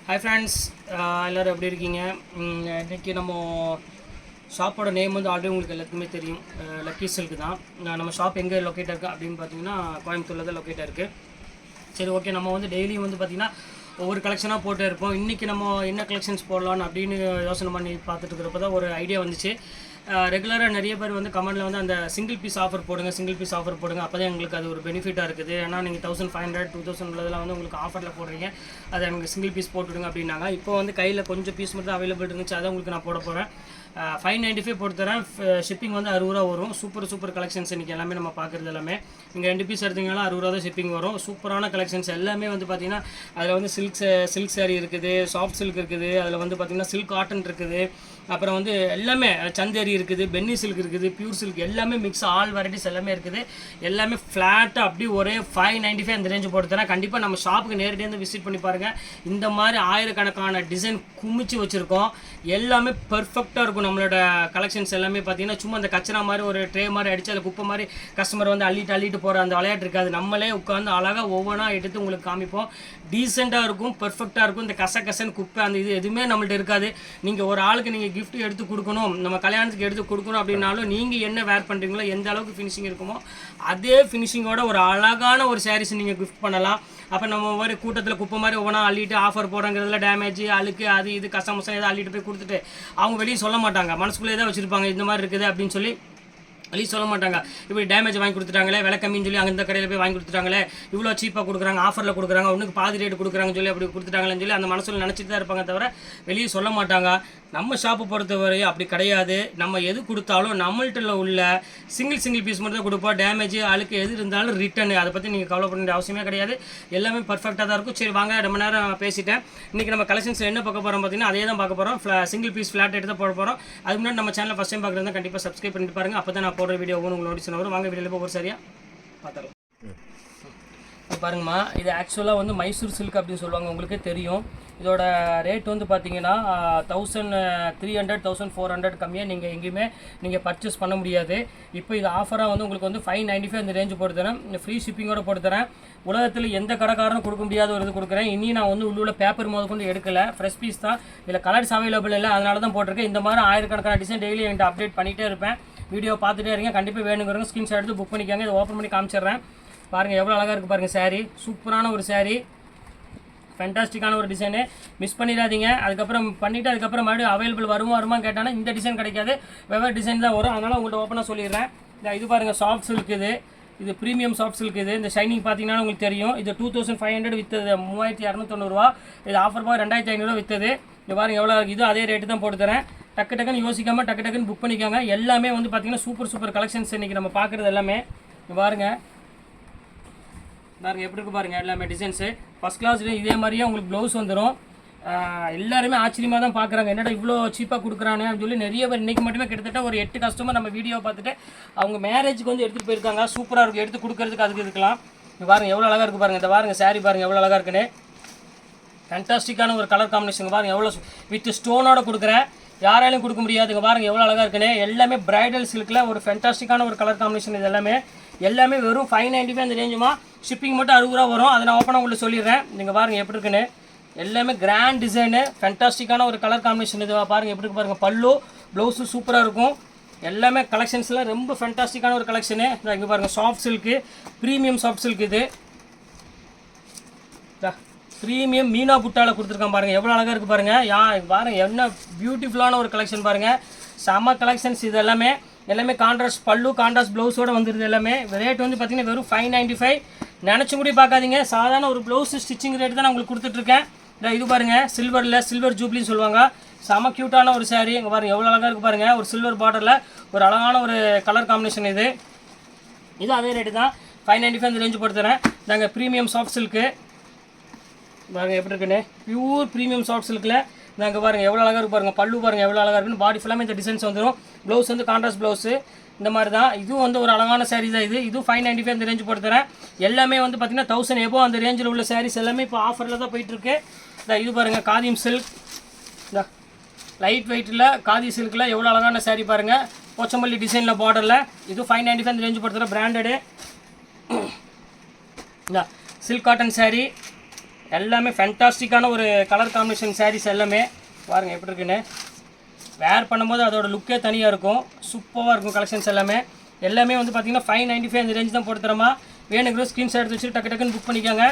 Hi friends, எல்லோரும் எப்படி இருக்கீங்க? இன்றைக்கி நம்ம ஷாப்போட நேம் வந்து ஆல்ரெடி உங்களுக்கு எல்லாத்துக்குமே தெரியும், லக்கி சில்க் தான். நம்ம ஷாப் எங்கே லொக்கேட் இருக்குது அப்படின்னு பார்த்தீங்கன்னா கோயம்புத்தூரில் தான் லொக்கேட்டாக இருக்குது. சரி, ஓகே. நம்ம வந்து டெய்லியும் வந்து பார்த்திங்கன்னா ஒவ்வொரு கலெக்ஷனாக போட்டே இருப்போம். இன்றைக்கி நம்ம என்ன கலெக்ஷன்ஸ் போடலான்னு அப்படின்னு யோசனை பண்ணி பார்த்துட்டு இருக்கிறப்ப தான் ஒரு ஐடியா வந்துச்சு. ரெகுலராக நிறைய பேர் வந்து கமெண்டில் வந்து அந்த சிங்கிள் பீஸ் ஆஃபர் போடுங்க, அப்போ தான் எங்களுக்கு அது ஒரு பெனிஃபிட்டாக இருக்குது. ஏன்னா நீங்கள் 1500 2000 உள்ளதெல்லாம் வந்து உங்களுக்கு ஆஃபரில் போடுறீங்க, அதை எனக்கு சிங்கிள் பீஸ் போட்டுவிடுங்க அப்படின்னாங்க. இப்போ வந்து கையில் கொஞ்சம் பீஸ் மட்டும் அவைலபிள் இருந்துச்சு, அதை உங்களுக்கு நான் போட போகிறேன். 595 போட்டு தரேன். ஷிப்பிங் வந்து 60 ரூபா வரும். சூப்பர் கலெக்ஷன்ஸ் இன்றைக்கி எல்லாமே நம்ம பார்க்குறது எல்லாமே. நீங்கள் 2 பீஸ் எடுத்தீங்கன்னா 60 ரூபா தான் ஷிப்பிங் வரும். சூப்பரான கலெக்ஷன்ஸ் எல்லாமே வந்து பார்த்திங்கன்னா அதில் வந்து சில்க் சாரீ இருக்குது, சாஃப்ட் சில்க் இருக்குது, அதில் வந்து பார்த்திங்கன்னா சில்க் காட்டன் இருக்குது, அப்புறம் வந்து எல்லாமே சந்தேரி இருக்குது, பென்னி சில்க் இருக்குது, பியூர் சில்க், எல்லாமே மிக்ஸ் ஆல் வெரைட்டிஸ் எல்லாமே இருக்குது. எல்லாமே ஃப்ளாட்டாக அப்படி ஒரே 595 அந்த ரேஞ்சு போட்டு தரேன். கண்டிப்பாக நம்ம ஷாப்புக்கு நேரடியாக வந்து விசிட் பண்ணி பாருங்கள். இந்த மாதிரி ஆயிரக்கணக்கான டிசைன் குமிச்சு வச்சுருக்கோம். எல்லாமே பர்ஃபெக்டாக இருக்கும். நம்மளோட கலெக்ஷன்ஸ் எல்லாமே பார்த்தீங்கன்னா சும்மா அந்த கச்சரா மாதிரி ஒரு ட்ரே மாதிரி அடித்து அதில் குப்பை மாதிரி கஸ்டமர் வந்து அள்ளிட்டு போகிற அந்த விளையாட்டு இருக்காது. நம்மளே உட்காந்து அழகாக ஒவ்வொன்றா எடுத்து உங்களுக்கு காமிப்போம். டீசெண்டாக இருக்கும், பர்ஃபெக்டாக இருக்கும். இந்த கசன் குப்பை அந்த இது எதுவுமே நம்மள்ட்ட இருக்காது. நீங்கள் ஒரு ஆளுக்கு நீங்கள் கிஃப்ட் எடுத்து கொடுக்கணும், நம்ம கல்யாணத்துக்கு எடுத்து கொடுக்கணும் அப்படின்னாலும் நீங்கள் என்ன வேர் பண்ணுறீங்களோ, எந்த அளவுக்கு ஃபினிஷிங் இருக்குமோ அதே ஃபினிஷிங்கோட ஒரு அழகான ஒரு சாரீஸ் நீங்கள் கிஃப்ட் பண்ணலாம். அப்போ நம்ம ஒரு கூட்டத்தில் குப்பை மாதிரி ஒவ்வொன்றா அள்ளிட்டு ஆஃபர் போடுறங்கிறதுல டேமேஜ் அழுக்கு அது இது கசமசம் எதாவது அள்ளிட்டு போய் கொடுத்துட்டு அவங்க வெளியே சொல்ல மாட்டாங்க, மனசுக்குள்ளே தான் வச்சுருப்பாங்க இந்த மாதிரி இருக்குது அப்படின்னு சொல்லி வெளியே சொல்ல மாட்டாங்க. இப்படி டேமேஜ் வாங்கி கொடுத்துட்டாங்களே, விலை கம்மின்னு சொல்லி அந்த கடையில் போய் வாங்கி கொடுத்துட்டாங்களே, இவ்வளோ சீப்பாக கொடுக்குறாங்க, ஆஃபரில் கொடுக்குறாங்க, ஒன்றுக்கு பாதி ரேட்டு கொடுக்குறாங்கன்னு சொல்லி அப்படி கொடுத்துட்டாங்களேன்னு சொல்லி அந்த மனசில் நினச்சிட்டு தான் இருப்பாங்க, தவிர வெளியே சொல்ல மாட்டாங்க. நம்ம ஷாப்பை பொறுத்தவரை அப்படி கிடையாது. நம்ம எது கொடுத்தாலும் நம்மள்கிட்ட உள்ள சிங்கிள் பீஸ் மட்டும் தான் கொடுப்போம். டேமேஜ் அழுக்கு எது இருந்தாலும் ரிட்டர்னு, அதை பற்றி நீங்கள் கவலைப்பட வேண்டிய அவசியமே கிடையாது. எல்லாமே பர்ஃபெக்டாக தான் இருக்கும். சரி வாங்க, ரொம்ப நேரம் பேசிட்டேன். இன்றைக்கி நம்ம கலெக்ஷன்ஸ் என்ன பார்க்க போகிறோம் பார்த்தீங்கன்னா அதே தான் பார்க்க போகிறோம். சிங்கிள் பீஸ் ஃப்ளாட் எடுத்து தான் போட போகிறோம். அதுக்கு முன்னாடி நம்ம சேனலில் ஃபஸ்ட் டைம் பார்க்குறது கண்டிப்பாக சப்ஸ்கிரைப் பண்ணிட்டு பாருங்கள். அப்போ தான் நான் போடுற வீடியோ உங்களுக்கு நோட்டிஸ் வரும். வாங்க வீடியோவில் போய் ஒரு சரியாக பார்த்துக்கலாம். பாருங்கம்மா, இது ஆக்சுவலாக வந்து மைசூர் சில்க் அப்படின்னு சொல்லுவாங்க, உங்களுக்கே தெரியும். இதோட ரேட் வந்து பார்த்தீங்கன்னா 1300 1400 கம்மியாக நீங்கள் எங்கேயுமே நீங்கள் பர்ச்சேஸ் பண்ண முடியாது. இப்போ இது ஆஃபராக வந்து உங்களுக்கு வந்து 595 அந்த ரேஞ்சு போட்டு தரேன். ஃப்ரீ ஷிப்பிங்கோட போட்டு தரேன். உலகத்தில் எந்த கடைக்காரனும் கொடுக்க முடியாத ஒரு இது கொடுக்குறேன். இனி நான் வந்து உள்ள பேப்பர் முதல் கொண்டு எடுக்கலை, ஃப்ரெஷ் பீஸ் தான். இதில் கலர்ஸ் அவைலபிள் இல்லை, அதனால தான் போட்டிருக்கேன். இந்த மாதிரி ஆயிரக்கணக்கான டிசைன் டெய்லி என்கிட்ட அப்டேட் பண்ணிகிட்டே இருப்பேன். வீடியோ பார்த்துட்டே இருங்க. கண்டிப்பாக வேணுங்கிறவங்க ஸ்க்ரீன்ஷாட் எடுத்து புக் பண்ணிக்காங்க. இதை ஓப்பன் பண்ணி காமிச்சிடுறேன். பாருங்கள் எவ்வளோ அழகாக இருக்குது பாருங்கள். சாரீ சூப்பரான ஒரு சாரீ, ஃபேண்டாஸ்டிக்கான ஒரு டிசைனு. மிஸ் பண்ணிடாதீங்க. அதுக்கப்புறம் பண்ணிவிட்டு அதுக்கப்புறம் மறுபடியும் அவைலபிள் வருமா கேட்டானா இந்த டிசைன் கிடைக்காது, வெவ்வேறு டிசைன் தான் வரும். அதனால் உங்கள்கிட்ட ஓப்பனாக சொல்லிடுறேன். இது பாருங்கள், சாஃப்ட் சில்க், இது ப்ரீமியம் சாஃப்ட் சில்க். இந்த ஷைனிங் பார்த்தீங்கன்னா உங்களுக்கு தெரியும். இது 2500 விற்றது, 3290 ரூபா. இது ஆஃபர் போக 2500 விற்றது. இது பாருங்கள் எவ்வளோ, இது அதே ரேட்டு தான் போட்டு தரேன். டக்குன்னு யோசிக்காமல் டக்குன்னு புக் பண்ணிக்கோங்க. எல்லாமே வந்து பார்த்தீங்கன்னா சூப்பர் கலெக்ஷன்ஸ் இன்றைக்கி நம்ம பார்க்குறது எல்லாமே. பாருங்கள் எப்படி இருக்குது பாருங்கள், எல்லாமே டிசைன்ஸு ஃபஸ்ட் கிளாஸ். இதே மாதிரியே உங்களுக்கு ப்ளவுஸ் வந்துடும். எல்லாருமே ஆச்சரியமாக தான் பார்க்குறாங்க, என்னடா இவ்வளோ சீப்பாக கொடுக்குறானே அப்படின்னு சொல்லி. நிறைய பேர் இன்றைக்கி மட்டுமே கிட்டத்தட்ட ஒரு 8 கஸ்டமர் நம்ம வீடியோ பார்த்துட்டு அவங்க மேரேஜுக்கு வந்து எடுத்துகிட்டு போயிருக்காங்க. சூப்பராக இருக்குது, எடுத்து கொடுக்குறதுக்கு அதுக்கு இருக்கலாம். பாருங்கள் எவ்வளோ அழகாக இருக்குது பாருங்கள். இந்த பாருங்கள் சாரீ பாருங்கள் எவ்வளோ அழகாக இருக்குன்னு. ஃபேண்டாஸ்டிக்கான ஒரு கலர் காம்பினேஷன் பாருங்கள், எவ்வளோ வித் ஸ்டோனோட கொடுக்குறேன். யாராலையும் கொடுக்க முடியாதுங்க. பாருங்கள் எவ்வளோ அழகாக இருக்குன்னு. எல்லாமே பிரைடல் சில்கில் ஒரு ஃபேண்டாஸ்டிக்கான ஒரு கலர் காம்பினேஷன். இது எல்லாமே வெறும் 595 அந்த ரேஞ்சுமா. ஷிப்பிங் மட்டும் 60 ரூபா வரும். அதை நான் ஓப்பனாக உங்களுக்கு சொல்லிடுறேன். நீங்கள் பாருங்கள் எப்படி இருக்குன்னு. எல்லாமே கிராண்ட் டிசைனு, ஃபேண்டாஸ்டிக்கான ஒரு கலர் காம்பினேஷன். இது பாருங்கள் எப்படி இருக்கு பாருங்கள். பல்லு ப்ளவுஸு சூப்பராக இருக்கும். எல்லாமே கலெக்ஷன்ஸ்லாம் ரொம்ப ஃபேண்டாஸ்டிக்கான ஒரு கலெக்ஷனு. இங்கே பாருங்கள், soft silk, premium soft silk. இது ப்ரீமியம் மீனா புட்டாவில் கொடுத்துருக்கான் பாருங்கள், எவ்வளோ அழகாக இருக்குது பாருங்கள். பாருங்கள் என்ன பியூட்டிஃபுல்லான ஒரு கலெக்ஷன் பாருங்கள். செம்ம கலெக்ஷன்ஸ். இது எல்லாமே கான்ட்ராஸ்ட் பல்லு, கான்ட்ராஸ்ட் ப்ளவுஸோடு வந்துடுது. எல்லாமே ரேட் வந்து பார்த்திங்கன்னா வெறும் 595. நினச்சி கூட பார்க்காதீங்க, சாதாரண ஒரு ப்ளவுஸ் ஸ்டிச்சிங் ரேட்டு தான் நான் உங்களுக்கு கொடுத்துட்ருக்கேன். இது பாருங்கள், சில்வர் ஜூப்ளின்னு சொல்லுவாங்க. செம க்யூட்டான ஒரு சாரீ. இங்கே பாருங்கள் எவ்வளோ அழகாக இருக்குது பாருங்கள். ஒரு சில்வர் பார்டரில் ஒரு அழகான ஒரு கலர் காம்பினேஷன். இது அதே ரேட்டு தான், 595 அந்த ரேஞ்சு போட்டு தரேன். நாங்கள் ப்ரீமியம் சாஃப்ட் சில்க்கு பாருங்கள் எப்படி இருக்குன்னு. பியூர் ப்ரீமியம் சாஃப்ட் சில்கில் நாங்கள் பாருங்கள் எவ்வளோ அழகாக இருக்குது பாருங்கள். பல்லு பாருங்கள் எவ்வளோ அழகாக இருக்குன்னு. பாடி ஃபுல்லாமே இந்த டிசைன்ஸ் வந்துடும். ப்ளவுஸ் வந்து கான்ட்ராஸ்ட் ப்ளவுஸு இந்த மாதிரி தான். இதுவும் வந்து ஒரு அழகான சாரீ தான். இது 595 அந்த ரேஞ்சு போட்டு தரேன். எல்லாமே வந்து பார்த்திங்கன்னா 1000 எபோ அந்த ரேஞ்சில் உள்ள சாரீஸ் எல்லாமே இப்போ ஆஃபரில் தான் போயிட்டுருக்கு. இது பாருங்கள், காதியம் சில்க். லைட் வெயிட்டில் காதி சில்கில் எவ்வளோ அழகான சாரீ பாருங்கள். போச்சம்பள்ளி டிசைனில் பார்டரில். இது 595 அந்த ரேஞ்சு போட்டு தரேன். Branded silk cotton sari. எல்லாமே ஃபேண்டாஸ்டிக்கான ஒரு கலர் காம்பினேஷன் சாரீஸ் எல்லாமே பாருங்கள் எப்படி இருக்குன்னு. வேர் பண்ணும்போது அதோட லுக்கே தனியாக இருக்கும், சூப்பராக இருக்கும். கலெக்ஷன்ஸ் எல்லாமே வந்து பார்த்தீங்கன்னா 595 அந்த ரேஞ்ச் தான் போட்டு தரமா. வேணுங்கிற ஸ்க்ரீன்ஷாட் எடுத்து வச்சுட்டு டக்கு டக்குன்னு புக் பண்ணிக்கோங்க.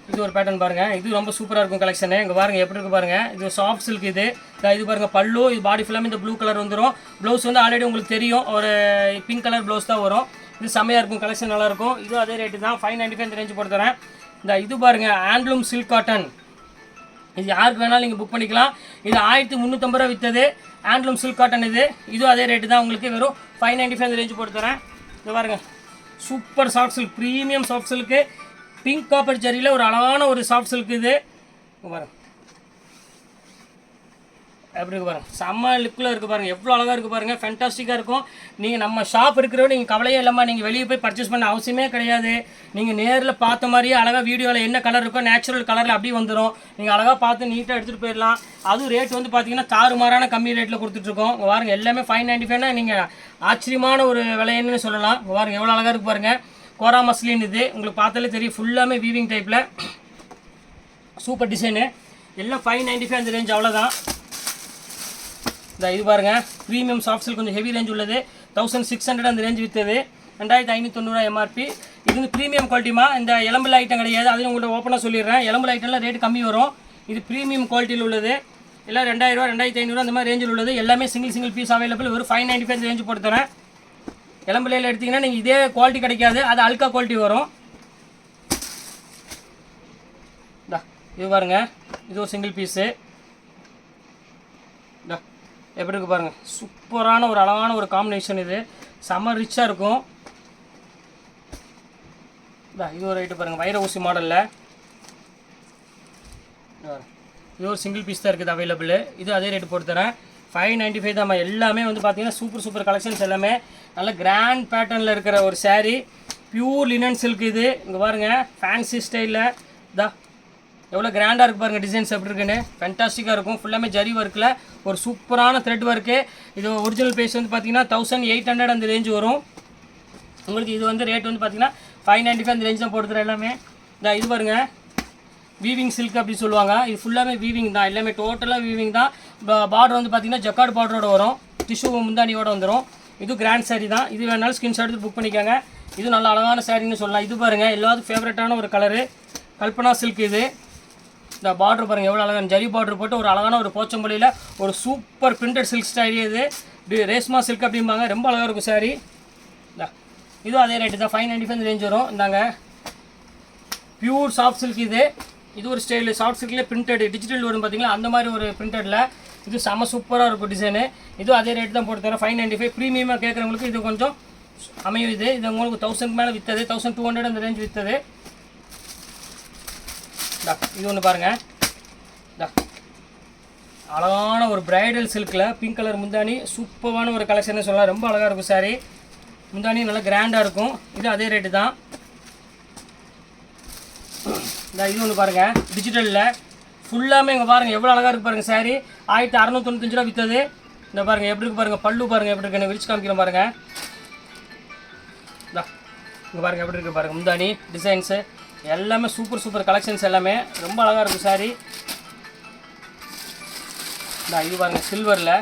இது ஒரு பேட்டர்ன் பாருங்கள், இது ரொம்ப சூப்பராக இருக்கும் கலெக்ஷனு. இங்கே பாருங்கள் எப்படி இருக்குது பாருங்கள். இது சாஃப்ட் சில்க். இது பாருங்கள் பல்லு, இது பாடி ஃபுல்லாமே இந்த ப்ளூ கலர் வந்துடும். ப்ளவுஸ் வந்து ஆல்ரெடி உங்களுக்கு தெரியும், ஒரு பிங்க் கலர் ப்ளவுஸ் தான் வரும். இது செம்மையாக இருக்கும், கலெக்ஷன் நல்லாயிருக்கும். இது அதே ரேட்டு தான் 595 இந்த ரேஞ்சு போட்டு தரேன். இது பாருங்கள் ஹேண்ட்லூம் சில்க் காட்டன். இது யாருக்கு வேணாலும் நீங்கள் புக் பண்ணிக்கலாம். இது 1350 ரூபா விற்றது ஹேண்ட்லூம் சில்க் காட்டன். இது அதே ரேட்டு தான் உங்களுக்கு வெறும் 595 இந்த ரேஞ்சு போட்டு தரேன். இது பாருங்கள் super soft silk, premium soft silk, pink copper ஜரியில் ஒரு அழகான ஒரு சாஃப்ட் சில்க். இது பாருங்கள் எப்படி இருக்குது பாருங்கள், செம்ம லுக்கில் இருக்குது பாருங்கள், எவ்வளோ அழகாக இருக்குது பாருங்கள், ஃபேண்டாஸ்டிக்காக இருக்கும். நீங்கள் நம்ம ஷாப் இருக்கிறவங்க நீங்கள் கவலையே இல்லாமல் நீங்கள் வெளியே போய் பர்ச்சேஸ் பண்ண அவசியமே கிடையாது. நீங்கள் நேரில் பார்த்த மாதிரியே அழகாக வீடியோவில் என்ன கலர் இருக்கோ நேச்சுரல் கலரில் அப்படியே வந்துடும். நீங்கள் அழகாக பார்த்து நீட்டாக எடுத்துகிட்டு போயிடலாம். அதுவும் ரேட் வந்து பார்த்தீங்கன்னா தாறுமாறான கம்மி ரேட்டில் கொடுத்துட்ருக்கோம். பாருங்கள் எல்லாமே 595னா நீங்கள் ஆச்சரியமான ஒரு விலைன்னு சொல்லலாம். பாருங்கள் எவ்வளோ அழகாக இருக்குது பாருங்கள். கோரா மஸ்லின். இது உங்களுக்கு பார்த்தாலே தெரியும், ஃபுல்லாமே வீவிங் டைப்பில் சூப்பர் டிசைனு. எல்லாம் 595 அந்த ரேஞ்ச், அவ்வளோதான். இது பாருங்கள் ப்ரீமியம் சாஃப்ட் சில்க், கொஞ்சம் ஹெவி ரேஞ்ச் உள்ளது. 1600 அந்த ரேஞ்ச் விற்றது, 2590 எம்ஆர்பி. இது வந்து ப்ரீமியம் குவாலிட்டிமா. இந்த எலம்பில் ஐட்டம் கிடையாது, அதையும் உங்கள்கிட்ட ஓப்பனாக சொல்லிடுறேன். எலம்பில் ஐட்டம்லாம் ரேட் கம்மி வரும். இது ப்ரீமியம் குவாலிட்டியில் உள்ளது. எல்லாம் 2000 2500 அந்த மாதிரி ரேஞ்சில் உள்ளது. எல்லாமே சிங்கிள் பீஸ் அவைலபிள். ஒரு 595 ரேஞ்சு போட்டு தரேன். எலம்பிலையில் எடுத்திங்கன்னா நீங்கள் இதே குவாலிட்டி கிடைக்காது, அது அல்கா குவாலிட்டி வரும். இது பாருங்க, இது ஒரு சிங்கிள் பீஸு. எப்படி இருக்குது பாருங்கள், சூப்பரான ஒரு அழகான ஒரு காம்பினேஷன். இது செம்ம ரிச்சாக இருக்கும். இது ஒரு ரேட்டு பாருங்கள், வைர ஊசி மாடலில். இது ஒரு சிங்கிள் பீஸ் தான் இருக்குது அவைலபிள். இது அதே ரேட்டு போட்டு தரேன், 595 தான். எல்லாமே வந்து பார்த்தீங்கன்னா சூப்பர் கலெக்ஷன்ஸ். எல்லாமே நல்ல கிராண்ட் பேட்டர்னில் இருக்கிற ஒரு சாரீ, பியூர் லினன் சில்க். இது இங்கே பாருங்கள் ஃபேன்சி ஸ்டைலில் எவ்வளோ கிராண்டாக இருக்குது பாருங்கள். டிசைன்ஸ் எப்படி இருக்குன்னு ஃபேண்டாஸ்டிக்காக இருக்கும். ஃபுல்லாமே ஜரி ஒர்க்கில் ஒரு சூப்பரான த்ரெட் ஒர்க்கு. இது ஒரிஜினல் ப்ரைஸ் வந்து பார்த்தீங்கன்னா 1800 அந்த ரேஞ்சு வரும் உங்களுக்கு. இது வந்து ரேட் வந்து பார்த்தீங்கன்னா 595 அந்த ரேஞ்ச் தான் போடுறது எல்லாமே. இது பாருங்கள் வீவிங் சில்க் அப்படி சொல்லுவாங்க. இது ஃபுல்லாமே வீவிங் தான், எல்லாமே டோட்டலாக வீவிங் தான். பார்டர் வந்து பார்த்தீங்கன்னா ஜக்கார்டு பார்டரோட வரும், டிஷ்யூ முந்தானியோட வந்துடும். இது கிராண்ட் சாரீ தான். இது வேணாலும் ஸ்கிரீன்ஷாட் எடுத்து புக் பண்ணிக்கோங்க. இது நல்ல அழகான சாரின்னு சொல்லலாம். இது பாருங்கள் எல்லாத்துக்கும் ஃபேவரட்டான ஒரு கலரு, கல்பனா சில்க். இது இந்த பார்டர் பாருங்கள் எவ்வளோ அழகான ஜரி பார்டர் போட்டு ஒரு அழகான ஒரு போச்சம்பள்ளியில் ஒரு சூப்பர் பிரிண்டட் சில்க் ஸ்டைல். இது ரேஸ்மா சில்க் அப்படிம்பாங்க, ரொம்ப அழகாக இருக்கும் சாரீ. இதுவும் அதே ரேட்டு தான், 595 ரேஞ்ச் வரும். இந்தாங்க பியூர் சாஃப்ட் சில்க். இது ஒரு ஸ்டைலு சாஃப்ட் சில்கில் பிரிண்டட் டிஜிட்டல் வரும் பார்த்தீங்களா, அந்த மாதிரி ஒரு பிரிண்டடில். இது செம்ம சூப்பராக இருக்கும் டிசைனு. இதுவும் அதே ரேட்டு தான் போட்டு தரேன், 595. ப்ரீமியமாக கேட்குறவங்களுக்கு இது கொஞ்சம் அமையும். இது உங்களுக்கு 1000 மேலே விற்றது, 1200 அந்த ரேஞ்ச் விற்றது. இது ஒன்று பாருங்கள், அழகான ஒரு பிரைடல் சில்கில் பிங்க் கலர் முந்தானி, சூப்பரான ஒரு கலெக்ஷன் சொல்லலாம். ரொம்ப அழகாக இருக்கும் சாரீ, முந்தானி நல்லா கிராண்டாக இருக்கும். இது அதே ரேட்டு தான். இது ஒன்று பாருங்கள் டிஜிட்டலில் ஃபுல்லாமே. இங்கே பாருங்கள் எவ்வளோ அழகாக இருக்குது பாருங்கள் சாரீ. 1695 ரூபா விற்றது. இந்த பாருங்கள் எப்படி இருக்குது பாருங்கள், பல்லு பாருங்கள் எப்படி இருக்குன்னு விரிச்சு காமிக்கிறேன் பாருங்கள். இங்கே பாருங்கள் எப்படி இருக்குது பாருங்கள், முந்தானி டிசைன்ஸு எல்லாமே சூப்பர் கலெக்ஷன்ஸ். எல்லாமே ரொம்ப அழகாக இருக்கும் சாரீ. இது பாருங்கள் சில்வரில்.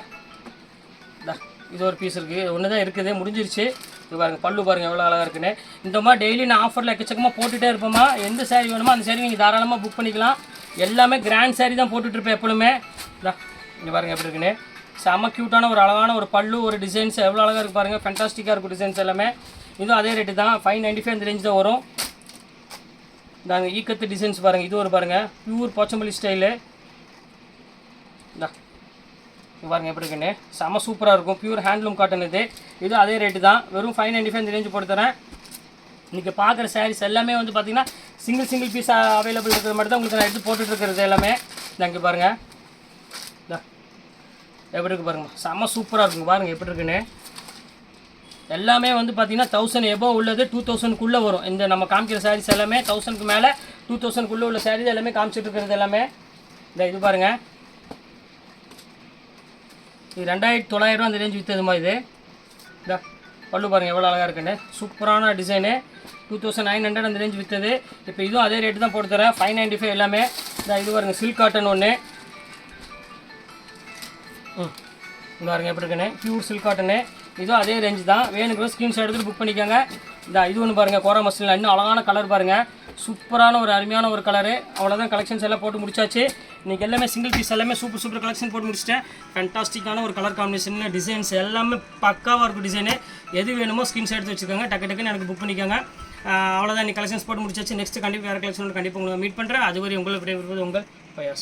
இது ஒரு பீஸ் இருக்குது, இது ஒன்று தான் இருக்குது, முடிஞ்சிருச்சு. இது பாருங்கள் பல்லு பாருங்கள் எவ்வளோ அழகாக இருக்குன்னு. இந்த மாதிரி டெய்லி நான் ஆஃபரில் எக்கச்சக்கமாக போட்டுகிட்டே இருப்போமா. எந்த சாரீ வேணுமோ அந்த சாரீ நீங்கள் தாராளமாக புக் பண்ணிக்கலாம். எல்லாமே கிராண்ட் சாரீ தான் போட்டுட்ருப்பேன் எப்பொழுதுமே. இங்கே பாருங்கள் எப்படி இருக்குன்னு, செம்ம க்யூட்டான ஒரு அழகான ஒரு பல்லு, ஒரு டிசைன்ஸ் எவ்வளோ அழகாக இருக்குது பாருங்கள், ஃபேண்டாஸ்டிக்காக இருக்கும் டிசைன்ஸ் எல்லாமே. இதுவும் அதே ரேட்டு தான், 595 அந்த ரேஞ்ச் தான் வரும். நாங்கள் ஈக்கத்து டிசைன்ஸ் பாருங்கள், இது ஒரு பாருங்கள் பியூர் போச்சம்பள்ளி ஸ்டைலு. பாருங்கள் எப்படி இருக்குன்னு, செம்ம சூப்பராக இருக்கும். Pure handloom cotton. இது அதே ரேட்டு தான், வெறும் 595 இந்த ரேஞ்சு போட்டு தரேன். இன்றைக்கி பார்க்குற சாரீஸ் எல்லாமே வந்து பார்த்திங்கன்னா சிங்கிள் பீஸ் அவைலபிள் இருக்கிறது மட்டும் தான் உங்களுக்கு நான் எடுத்து போட்டுட்ருக்கிறது எல்லாமே. இங்கே பாருங்கள் எப்படி இருக்குது பாருங்கள், செம்ம சூப்பராக இருக்குங்க. பாருங்கள் எப்படி இருக்குன்னு, எல்லாமே வந்து பார்த்திங்கன்னா 1000 எபோவ் உள்ளது, 2000க்குள்ளே வரும். இந்த நம்ம காமிக்கிற சாரீஸ் எல்லாமே 1000க்கு மேலே 2000க்குள்ளே உள்ள சாரீஸ் எல்லாமே காமிச்சிட்டு இருக்கிறது எல்லாமே. இது பாருங்கள், இது 2900 அந்த ரேஞ்ச் விற்றதுமா. இது பல்லு பாருங்கள் எவ்வளோ அழகாக இருக்குன்னு. சூப்பரான டிசைனு. 2900 அந்த ரேஞ்ச் விற்றது. இப்போ இதுவும் அதே ரேட்டு தான் போட்டு தரேன். 595 எல்லாமே. இது பாருங்கள் சில்க் காட்டன் ஒன்று. இந்த பாருங்க எப்படி இருக்குன்னு. Pure silk cotton. இதுவும் அதே ரேஞ்சு தான். வேணுங்கிற ஸ்க்ரீன்ஷாட் எடுத்துகிட்டு புக் பண்ணிக்கோங்க. இது ஒன்று பாருங்கள் கோரா மஸ்லினில் இன்னும் அழகான கலர் பாருங்கள். சூப்பரான ஒரு அருமையான ஒரு கலரு. அவ்வளோதான் கலெக்ஷன்ஸ் எல்லாம் போட்டு முடிச்சாச்சு. இன்றைக்கி எல்லாமே சிங்கிள் பீஸ் எல்லாமே சூப்பர் கலெக்ஷன் போட்டு முடிச்சிட்டேன். ஃபேண்டாஸ்டிக்கான ஒரு கலர் காம்பினேஷன், டிசைன்ஸ் எல்லாமே பக்காவாக இருக்கும் டிசைனு. எது வேணுமோ ஸ்க்ரீன்ஷாட் எடுத்து வச்சுக்கோங்க. டக்குன்னு எனக்கு புக் பண்ணிக்கோங்க. அவ்வளோதான். இன்றைக்கி கலெக்ஷன்ஸ் போட்டு முடிச்சாச்சு. நெக்ஸ்ட் கண்டிப்பாக வேறு கலெக்ஷன் கண்டிப்பாக உங்களுக்கு மீட் பண்ணுறேன். அதுவரை உங்களை விடைபெறுவது உங்கள் பயாஸ்.